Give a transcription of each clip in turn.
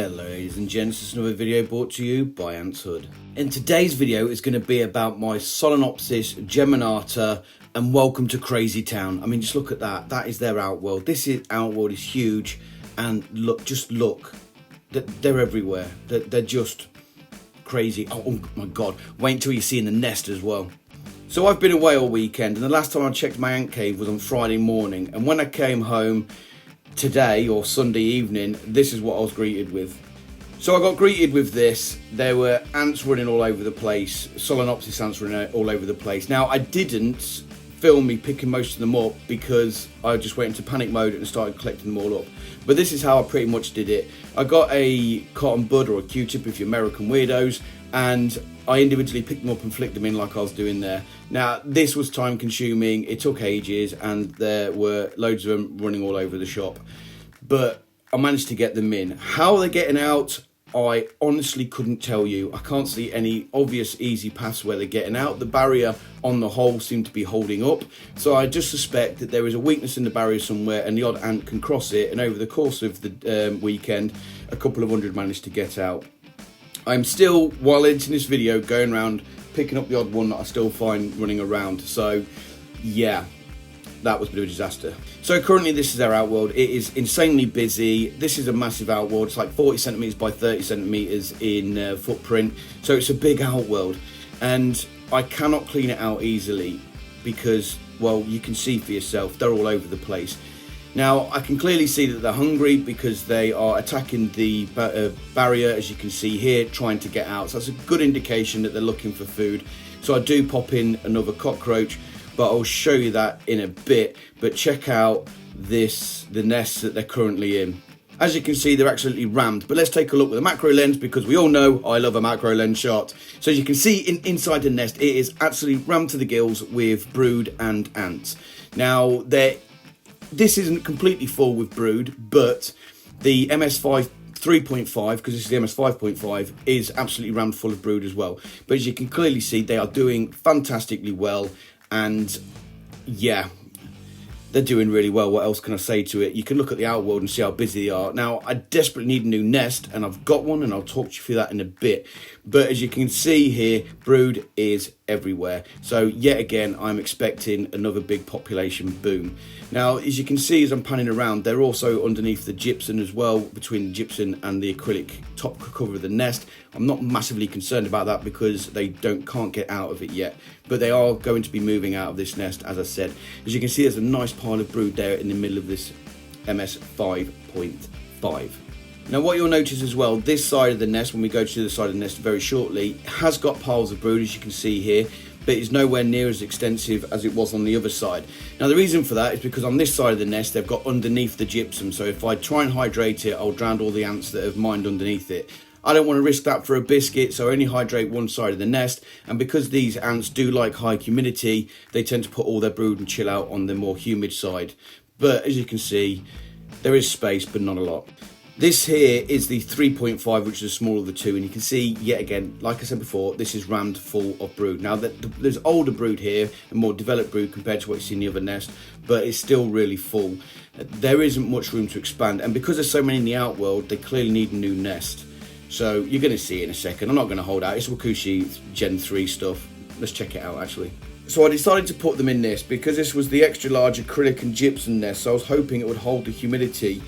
Hello ladies and gents, this is another video brought to you by Ants Hood. In today's video is going to be about my Solenopsis Geminata and welcome to Crazy Town. I mean, just look at that. That is their outworld. This outworld is huge, and look, they're everywhere. They're just crazy. Oh my god, wait until you see in the nest as well. So I've been away all weekend, and the last time I checked my ant cave was on Friday morning, and when I came home today or Sunday evening, this is what I was greeted with. So I got greeted with this. There were ants running all over the place, Solenopsis ants running all over the place. Now I didn't film me picking most of them up because I just went into panic mode and started collecting them all up. But this is how I pretty much did it. I got a cotton bud or a Q-tip if you're American weirdos, and I individually picked them up and flicked them in like I was doing there. Now, this was time consuming, it took ages, and there were loads of them running all over the shop. But I managed to get them in. How they're getting out, I honestly couldn't tell you. I can't see any obvious easy paths where they're getting out. The barrier on the hole seemed to be holding up. So I just suspect that there is a weakness in the barrier somewhere and the odd ant can cross it. And over the course of the weekend, a couple of hundred managed to get out. I'm still, while editing this video, going around picking up the odd one that I still find running around. So yeah, that was a bit of a disaster. So currently this is our outworld. It is insanely busy. This is a massive outworld. It's like 40 centimeters by 30 centimeters in footprint. So it's a big outworld, and I cannot clean it out easily because, well, you can see for yourself, they're all over the place. Now, I can clearly see that they're hungry because they are attacking the barrier, as you can see here, trying to get out. So that's a good indication that they're looking for food. So I do pop in another cockroach, but I'll show you that in a bit. But check out the nest that they're currently in. As you can see, they're absolutely rammed. But let's take a look with a macro lens, because we all know I love a macro lens shot. So as you can see inside the nest, it is absolutely rammed to the gills with brood and ants. Now, this isn't completely full with brood, but the MS5 3.5, because this is the MS 5.5, is absolutely rammed full of brood as well. But as you can clearly see, they are doing fantastically well, and yeah, they're doing really well. What else can I say to it? You can look at the outworld and see how busy they are. Now, I desperately need a new nest, and I've got one, and I'll talk to you through that in a bit. But as you can see here, brood is everywhere. So yet again, I'm expecting another big population boom. Now, as you can see as I'm panning around, they're also underneath the gypsum as well, between the gypsum and the acrylic top cover of the nest. I'm not massively concerned about that because they can't get out of it yet. But they are going to be moving out of this nest, as I said. As you can see, there's a nice pile of brood there in the middle of this MS 5.5. Now, what you'll notice as well, this side of the nest, when we go to the side of the nest very shortly, has got piles of brood, as you can see here, but it's nowhere near as extensive as it was on the other side. Now, the reason for that is because on this side of the nest, they've got underneath the gypsum. So if I try and hydrate it, I'll drown all the ants that have mined underneath it. I don't want to risk that for a biscuit, so I only hydrate one side of the nest. And because these ants do like high humidity, they tend to put all their brood and chill out on the more humid side. But as you can see, there is space, but not a lot. This here is the 3.5, which is the smaller of the two, and you can see, yet again, like I said before, this is rammed full of brood. Now, there's older brood here, and more developed brood compared to what you see in the other nest, but it's still really full. There isn't much room to expand, and because there's so many in the outworld, they clearly need a new nest. So you're going to see it in a second. I'm not going to hold out. It's Wakooshi Gen 3 stuff. Let's check it out, actually. So I decided to put them in this because this was the extra large acrylic and gypsum nest, so I was hoping it would hold the humidity.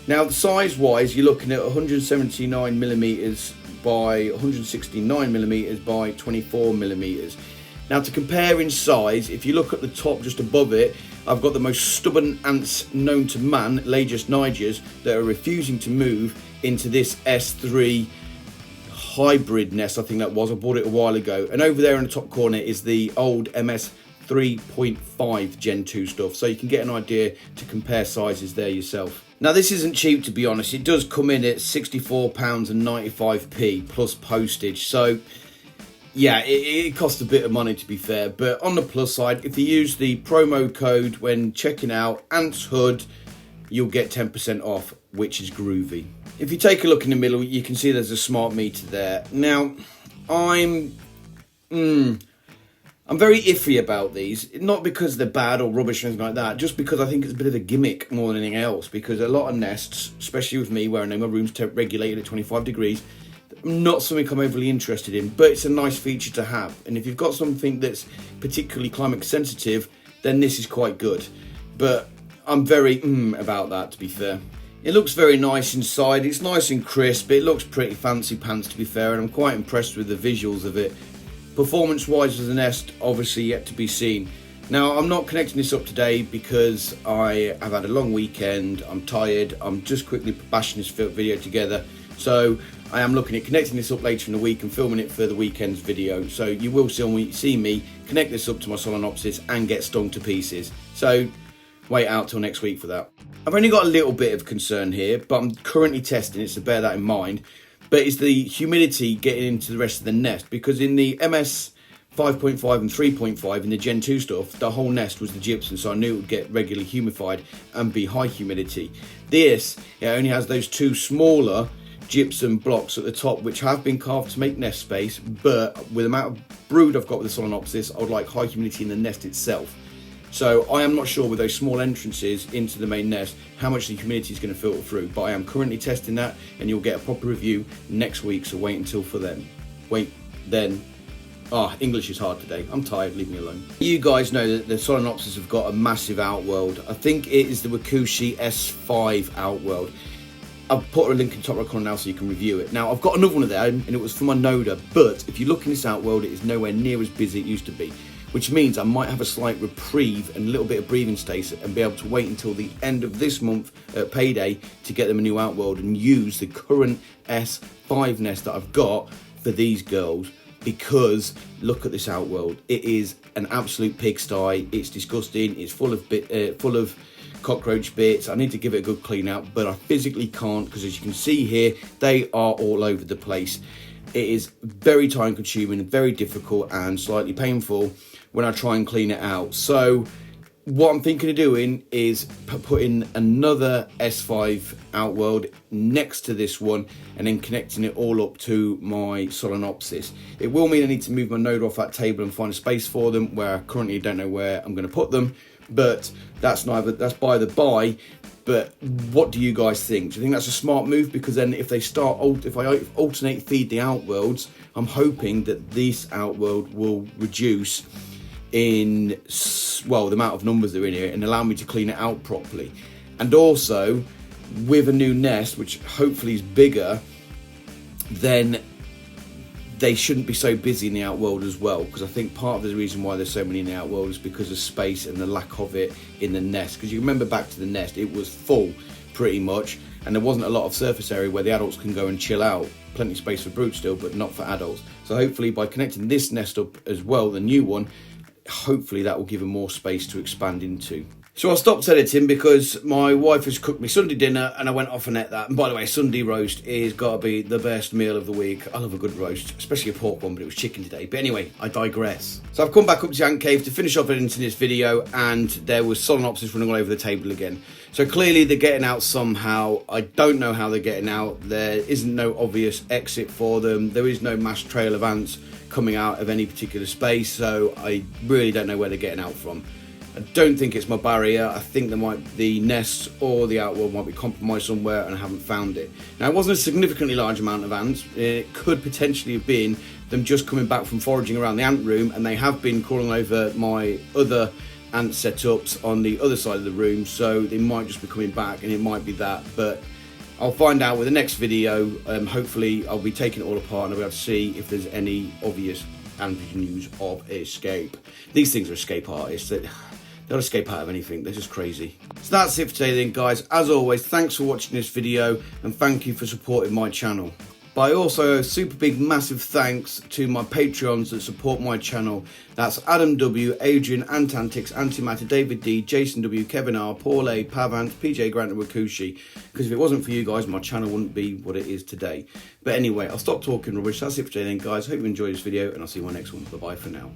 Now, size-wise, you're looking at 179 millimeters by 169 millimeters by 24 millimeters. Now, to compare in size, if you look at the top just above it, I've got the most stubborn ants known to man, Lagus nigers, that are refusing to move into this S3 hybrid nest. I think that was. I bought it a while ago. And over there in the top corner is the old MS 3.5 Gen 2 stuff. So you can get an idea to compare sizes there yourself. Now, this isn't cheap, to be honest. It does come in at £64.95 plus postage. So, yeah, it costs a bit of money, to be fair. But on the plus side, if you use the promo code when checking out Ants Hood, you'll get 10% off, which is groovy. If you take a look in the middle, you can see there's a smart meter there. Now, I'm I'm very iffy about these, not because they're bad or rubbish or anything like that, just because I think it's a bit of a gimmick more than anything else, because a lot of nests, especially with me where I know my room's regulated at 25 degrees, not something I'm overly interested in, but it's a nice feature to have. And if you've got something that's particularly climate sensitive, then this is quite good. But I'm very about that, to be fair. It looks very nice inside, it's nice and crisp, it looks pretty fancy pants, to be fair, and I'm quite impressed with the visuals of it. Performance wise as a nest, obviously yet to be seen. Now, I'm not connecting this up today because I have had a long weekend, I'm tired, I'm just quickly bashing this video together. So I am looking at connecting this up later in the week and filming it for the weekend's video. So you will see me connect this up to my Solenopsis and get stung to pieces. So wait out till next week for that. I've only got a little bit of concern here, but I'm currently testing it, so bear that in mind. But it's the humidity getting into the rest of the nest, because in the MS 5.5 and 3.5 in the Gen 2 stuff, the whole nest was the gypsum, so I knew it would get regularly humidified and be high humidity. This, it only has those two smaller gypsum blocks at the top, which have been carved to make nest space, but with the amount of brood I've got with the Solenopsis, I would like high humidity in the nest itself. So I am not sure with those small entrances into the main nest how much the humidity is going to filter through, but I am currently testing that, and you'll get a proper review next week, so wait until for then. English is hard today. I'm tired, leave me alone. You guys know that the Solenopsis have got a massive outworld. I think it is the Wakooshi S5 outworld. I've put a link in the top right corner now so you can review it. Now, I've got another one of there, and it was for my Noda, but if you look in this outworld, it is nowhere near as busy as it used to be, which means I might have a slight reprieve and a little bit of breathing space and be able to wait until the end of this month at payday to get them a new outworld and use the current S5 nest that I've got for these girls, because look at this outworld. It is an absolute pigsty. It's disgusting. It's full of cockroach bits. I need to give it a good clean out, but I physically can't, because as you can see here, they are all over the place. It is very time consuming, very difficult and slightly painful when I try and clean it out. So what I'm thinking of doing is putting another S5 outworld next to this one and then connecting it all up to my Solenopsis. It will mean I need to move my node off that table and find a space for them, where I currently don't know where I'm going to put them, but that's by the by. But what do you guys think? Do you think that's a smart move? Because then if I alternate feed the outworlds, I'm hoping that this outworld will reduce in, well, the amount of numbers that are in here and allow me to clean it out properly. And also with a new nest, which hopefully is bigger, then they shouldn't be so busy in the outworld as well, because I think part of the reason why there's so many in the outworld is because of space and the lack of it in the nest. Because you remember back to the nest, it was full pretty much, and there wasn't a lot of surface area where the adults can go and chill out. Plenty of space for brood still, but not for adults. So hopefully by connecting this nest up as well, the new one, hopefully that will give them more space to expand into. So I stopped editing because my wife has cooked me Sunday dinner and I went off and ate that. And by the way, Sunday roast is got to be the best meal of the week. I love a good roast, especially a pork one, but it was chicken today. But anyway, I digress. So I've come back up to the ant cave to finish off editing this video, and there was Solenopsis running all over the table again. So clearly they're getting out somehow. I don't know how they're getting out. There isn't no obvious exit for them. There is no mass trail of ants coming out of any particular space. So I really don't know where they're getting out from. I don't think it's my barrier. I think the nest or the outworld might be compromised somewhere and I haven't found it. Now, it wasn't a significantly large amount of ants. It could potentially have been them just coming back from foraging around the ant room, and they have been crawling over my other ant setups on the other side of the room, so they might just be coming back, and it might be that. But I'll find out with the next video. Hopefully I'll be taking it all apart and I'll be able to see if there's any obvious avenues of escape. These things are escape artists. They'll escape out of anything. They're just crazy. So that's it for today then, guys. As always, thanks for watching this video and thank you for supporting my channel. But also a super big massive thanks to my Patreons that support my channel. That's Adam W, Adrian, Antantics, Anty Matters, David D, Jason W, Kevin R, Paul A, Pavant, PJGrant and Wakooshi. Because if it wasn't for you guys, my channel wouldn't be what it is today. But anyway, I'll stop talking rubbish. That's it for today then, guys. Hope you enjoyed this video and I'll see you in my next one. Bye bye for now.